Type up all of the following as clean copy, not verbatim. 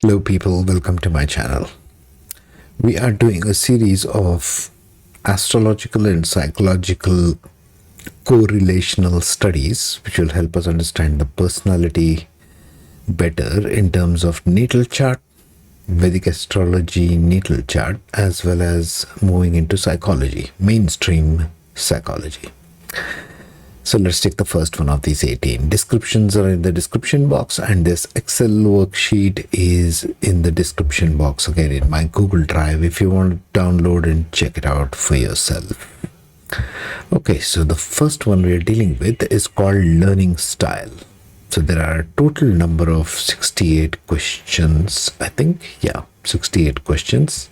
Hello people, welcome to my channel. We are doing a series of astrological and psychological correlational studies which will help us understand the personality better in terms of natal chart, Vedic Astrology natal chart, as well as moving into psychology, mainstream psychology. So let's take the first one of these 18. Descriptions are in the description box, and this Excel worksheet is in the description box again in my Google Drive if you want to download and check it out for yourself. Okay, so the first one we're dealing with is called learning style. So there are a total number of 68 questions, I think. Yeah, 68 questions.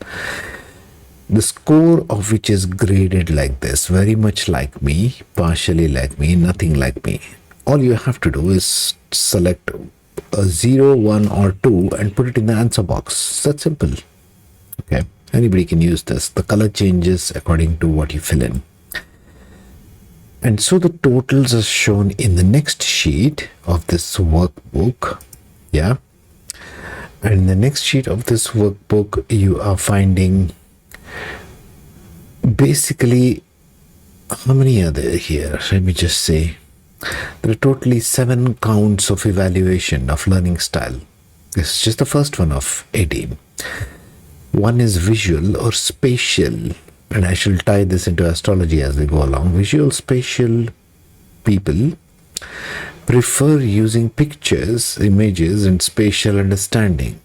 The score of which is graded like this, very much like me, partially like me, nothing like me. All you have to do is select a 0, 1 or 2 and put it in the answer box. That's simple. Okay, anybody can use this. The color changes according to what you fill in. And so the totals are shown in the next sheet of this workbook. Yeah. And in the next sheet of this workbook, you are finding basically, how many are there here? Let me just say. There are totally 7 counts of evaluation of learning style. This is just the first one of 18. One is visual or spatial, and I shall tie this into astrology as we go along. Visual, spatial people prefer using pictures, images, and spatial understanding.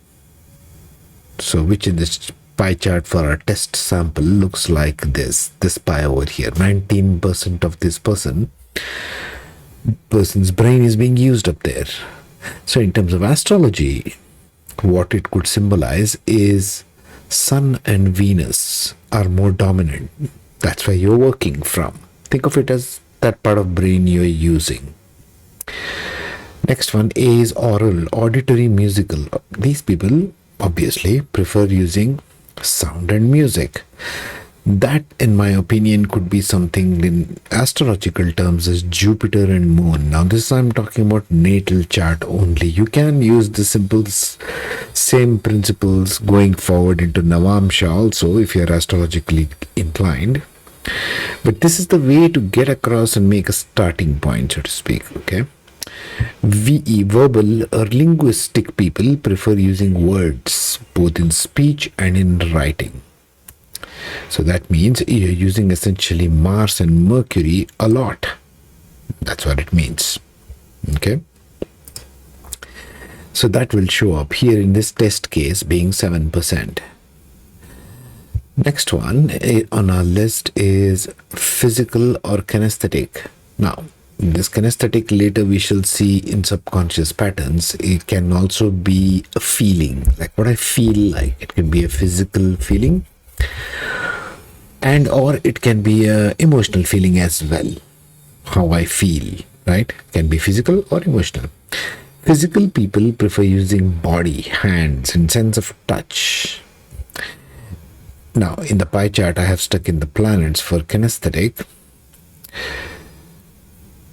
So, which in this pie chart for our test sample looks like this pie over here. 19% of this person's brain is being used up there. So in terms of astrology, what it could symbolize is Sun and Venus are more dominant. That's where you're working from. Think of it as that part of brain you're using. Next one, A is oral, auditory, musical. These people obviously prefer using sound and music. That, in my opinion, could be something in astrological terms as Jupiter and Moon. Now this I'm talking about natal chart only. You can use the simple same principles going forward into Navamsha also if you're astrologically inclined. But this is the way to get across and make a starting point, so to speak. Okay. VE, verbal or linguistic people prefer using words both in speech and in writing. So that means you're using essentially Mars and Mercury a lot. That's what it means. Okay. So that will show up here in this test case being 7%. Next one on our list is physical or kinesthetic. Now, this kinesthetic later we shall see in subconscious patterns. It can also be a feeling, like what I feel like. It can be a physical feeling, and or it can be a emotional feeling as well. How I feel, right? Can be physical or emotional. Physical people prefer using body, hands, and sense of touch. Now, in the pie chart, I have stuck in the planets for kinesthetic.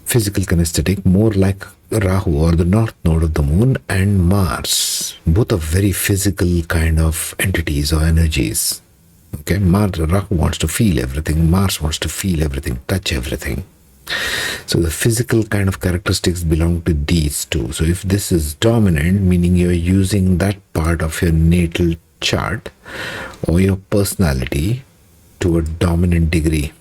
Physical kinesthetic, more like Rahu or the north node of the moon, and Mars. Both are very physical kind of entities or energies. Okay, Rahu wants to feel everything, Mars wants to feel everything, touch everything. So the physical kind of characteristics belong to these two. So if this is dominant, meaning you're using that part of your natal chart or your personality to a dominant degree.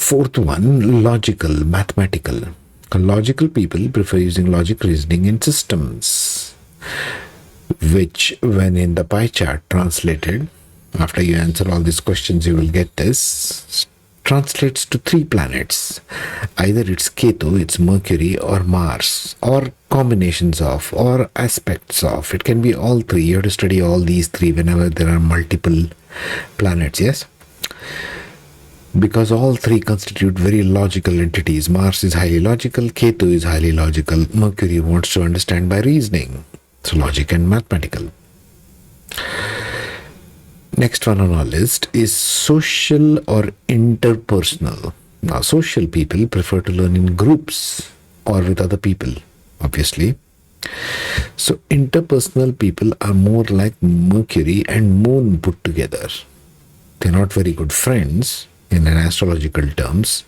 Fourth one, logical, mathematical. Logical people prefer using logic, reasoning, and systems, which when in the pie chart translated, after you answer all these questions you will get this, translates to 3 planets. Either it's Ketu, it's Mercury, or Mars, or combinations of, or aspects of. It can be all 3. You have to study all these 3 whenever there are multiple planets, yes? Because all 3 constitute very logical entities. Mars is highly logical, Ketu is highly logical, Mercury wants to understand by reasoning. So logic and mathematical. Next one on our list is social or interpersonal. Now, social people prefer to learn in groups or with other people. obviously. So interpersonal people are more like Mercury and Moon put together. They're not very good friends in an astrological terms.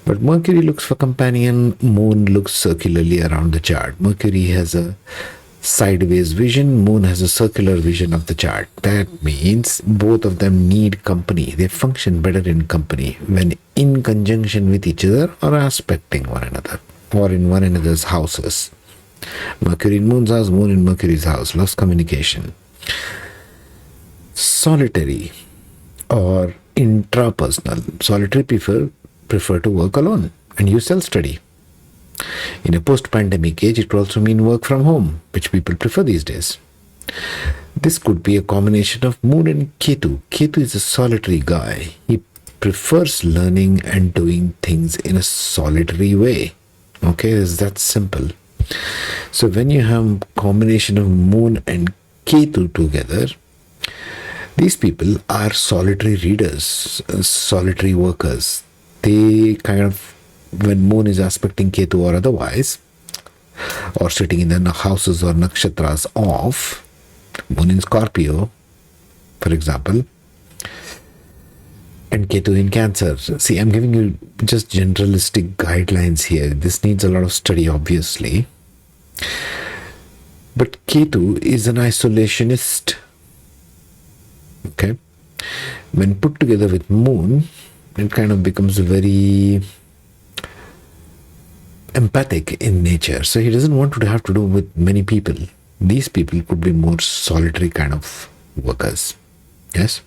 But Mercury looks for companion, Moon looks circularly around the chart. Mercury has a sideways vision, Moon has a circular vision of the chart. That means both of them need company. They function better in company when in conjunction with each other or aspecting one another or in one another's houses. Mercury in Moon's house, Moon in Mercury's house, loves communication. Solitary or intrapersonal. Solitary people prefer to work alone and use self-study. In a post-pandemic age, it will also mean work from home, which people prefer these days. This could be a combination of Moon and Ketu. Ketu is a solitary guy. He prefers learning and doing things in a solitary way. Okay, it's that simple. So when you have combination of Moon and Ketu together, these people are solitary readers, solitary workers. They kind of, when Moon is aspecting Ketu or otherwise, or sitting in the houses or nakshatras of Moon in Scorpio, for example, and Ketu in Cancer. See, I'm giving you just generalistic guidelines here. This needs a lot of study, obviously. But Ketu is an isolationist. Okay? When put together with Moon, it kind of becomes very empathic in nature. So he doesn't want to have to do with many people. These people could be more solitary kind of workers. Yes?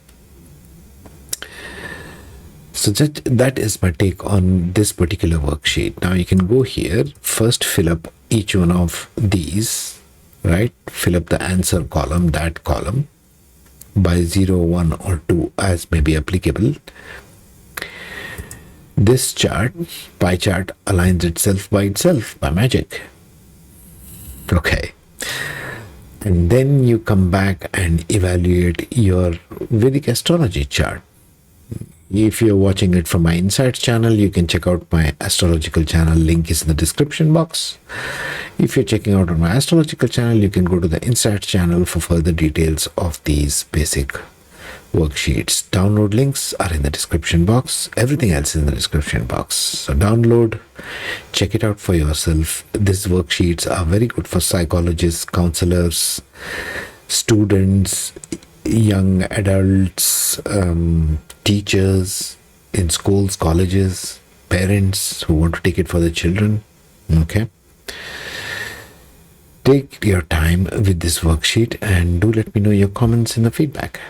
So that is my take on this particular worksheet. Now you can go here, first fill up each one of these, right? Fill up the answer column, that column, by 0, 1 or 2 as may be applicable. This chart, pie chart, aligns itself by magic. Okay. And then you come back and evaluate your Vedic astrology chart. If you're watching it from my Insights channel, you can check out my astrological channel. Link is in the description box. If you're checking out on my astrological channel, you can go to the Insights channel for further details of these basic worksheets. Download links are in the description box. Everything else is in the description box. So download, check it out for yourself. These worksheets are very good for psychologists, counselors, students, young adults, teachers in schools, colleges, parents who want to take it for their children. Okay. Take your time with this worksheet and do let me know your comments in the feedback.